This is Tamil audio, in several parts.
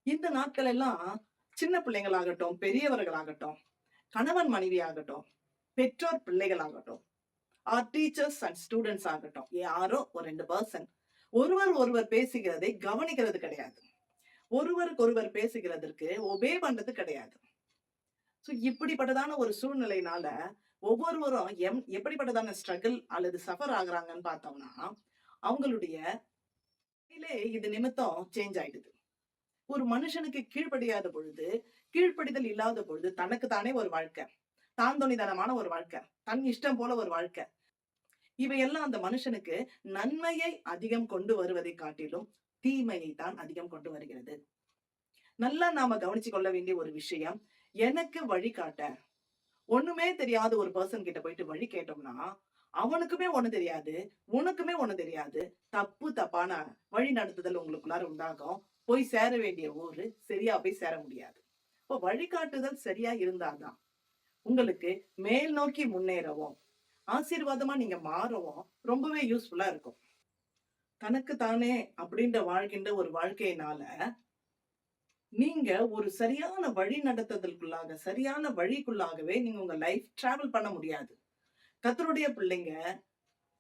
இந்த நாட்கள் எல்லாம் சின்ன பிள்ளைங்களாகட்டும், பெரியவர்களாகட்டும், கணவன் மனைவி ஆகட்டும், பெற்றோர் பிள்ளைகளாகட்டும், டீச்சர்ஸ் அண்ட் ஸ்டூடெண்ட்ஸ் ஆகட்டும், யாரோ ஒரு 2 பெர்சன் ஒருவர் ஒருவர் பேசுகிறதை கவனிக்கிறது கிடையாது. ஒருவருக்கு ஒருவர் பேசுகிறதற்கு ஒபே பண்றது கிடையாது. சோ இப்படிப்பட்டதான ஒரு சூழ்நிலையினால ஒவ்வொருவரும் எப்படிப்பட்டதான ஸ்ட்ரகிள் அல்லது சஃபர் ஆகுறாங்கன்னு பார்த்தோம்னா, அவங்களுடைய இது நிமித்தம் சேஞ்ச் ஆயிடுது. ஒரு மனுஷனுக்கு கீழ்ப்படியாத பொழுது, கீழ்ப்படிதல் இல்லாத பொழுது தனக்கு தானே ஒரு வாழ்க்கை. தாந்தோணித்தனமான ஒரு வாழ்க்கை. தன் இஷ்டம் போல ஒரு வாழ்க்கை. இவையெல்லாம் அந்த மனுஷனுக்கு நன்மையை அதிகம் கொண்டு வருவதை காட்டிலும் தீமையை தான் அதிகம் கொண்டு வருகிறது. நல்லா நாம கவனிச்சு கொள்ள வேண்டிய ஒரு விஷயம், எனக்கு வழிகாட்ட ஒண்ணுமே தெரியாத ஒரு பெர்சன் கிட்ட போயிட்டு வழி கேட்டோம்னா, அவனுக்குமே ஒண்ணு தெரியாது, உனக்குமே ஒண்ணு தெரியாது. தப்பான வழி நடத்துதல் உங்களுக்குள்ளார உண்டாகும். போய் சேர வேண்டிய ஊரு சரியா போய் சேர முடியாது. இப்போ வழிகாட்டுதல் சரியா இருந்தாதான் உங்களுக்கு மேல் நோக்கி முன்னேறவும், ஆசீர்வாதமா நீங்க மாறவும் ரொம்பவே யூஸ்ஃபுல்லா இருக்கும். தனக்கு தானே அப்படின்ற வாழ்கின்ற ஒரு வாழ்க்கையினால நீங்க ஒரு சரியான வழி நடத்துதலுக்குள்ளாக, சரியான வழிக்குள்ளாகவே நீங்க உங்க லைஃப் டிராவல் பண்ண முடியாது. கர்த்தருடைய பிள்ளைங்க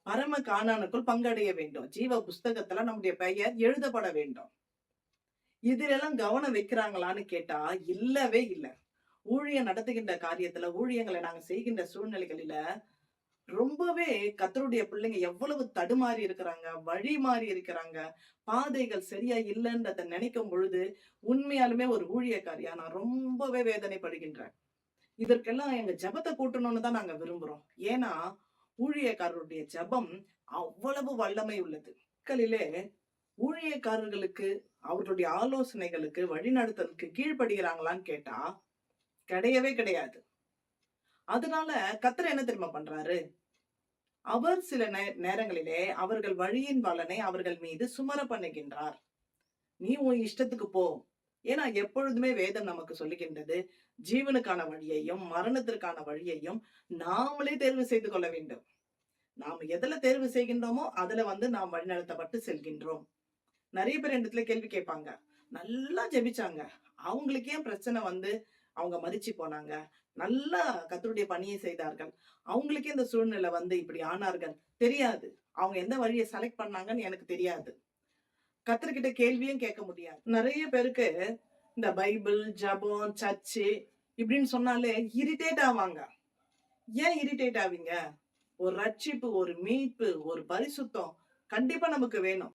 பரம காணானுக்குள் பங்கடைய வேண்டும். ஜீவ புஸ்தகத்துல நம்முடைய பெயர் எழுதப்பட வேண்டும். இதிலெல்லாம் கவனம் வைக்கிறாங்களான்னு கேட்டா, இல்லவே இல்ல. ஊழியம் நடத்துகின்ற காரியத்துல, ஊழியங்களை நாங்க செய்கின்ற சூழ்நிலைகளில, ரொம்பவே கர்த்தருடைய பிள்ளைங்க எவ்வளவு தடுமாறி இருக்கிறாங்க, வழி மாறி இருக்கிறாங்க, பாதைகள் சரியா இல்லன்றத நினைக்கும் பொழுது, உண்மையாலுமே ஒரு ஊழியக்காரியா நான் ரொம்பவே வேதனைப்படுகின்றேன். இதற்கெல்லாம் எங்க ஜெபத்த கூட்டணும்னு தான் நாங்க விரும்புறோம். ஏன்னா, ஊழியக்காரருடைய ஜெபம் அவ்வளவு வல்லமை உள்ளது. நாட்களிலே ஊழியக்காரர்களுக்கு, அவர்களுடைய ஆலோசனைகளுக்கு, வழிநடத்தலுக்கு கீழ்ப்படுகிறாங்களான்னு கேட்டா, கிடையவே கிடையாது. அதனால கர்த்தர் என்ன தெரியுமா பண்றாரு? அவர் சில நேரங்களிலே அவர்கள் வழியின் பலனை அவர்கள் மீது சுமர பண்ணுகின்றார். நீ உன் இஷ்டத்துக்கு போ. ஏன்னா எப்பொழுதுமே வேதம் நமக்கு சொல்லுகின்றது, ஜீவனுக்கான வழியையும், மரணத்திற்கான வழியையும் நாமளே தேர்வு செய்து கொள்ள வேண்டும். நாம எதுல தேர்வு செய்கின்றோமோ, அதுல நாம் வழிநடத்தப்பட்டு செல்கின்றோம். நெறைய பேர் இடத்துல கேள்வி கேட்பாங்க. நல்லா ஜெபிச்சாங்க. அவங்களுக்கு ஏன் பிரச்சனை அவங்க மரிச்சு போனாங்க. நல்லா கர்த்தருடைய பணியை செய்தார்கள். அவங்களுக்கே இந்த சூழ்நிலை இப்படி ஆனார்கள். தெரியாது. அவங்க எந்த வழிய செலக்ட் பண்ணாங்கன்னு எனக்கு தெரியாது. கர்த்தர்கிட்ட கேள்வியும் கேட்க முடியாது. நெறைய பேருக்கு இந்த பைபிள், ஜெபம், சர்ச்சு இப்படின்னு சொன்னாலே இரிட்டேட் ஆவாங்க. ஏன் இரிட்டேட் ஆவீங்க? ஒரு ரட்சிப்பு, ஒரு மீட்பு, ஒரு பரிசுத்தம் கண்டிப்பா நமக்கு வேணும்.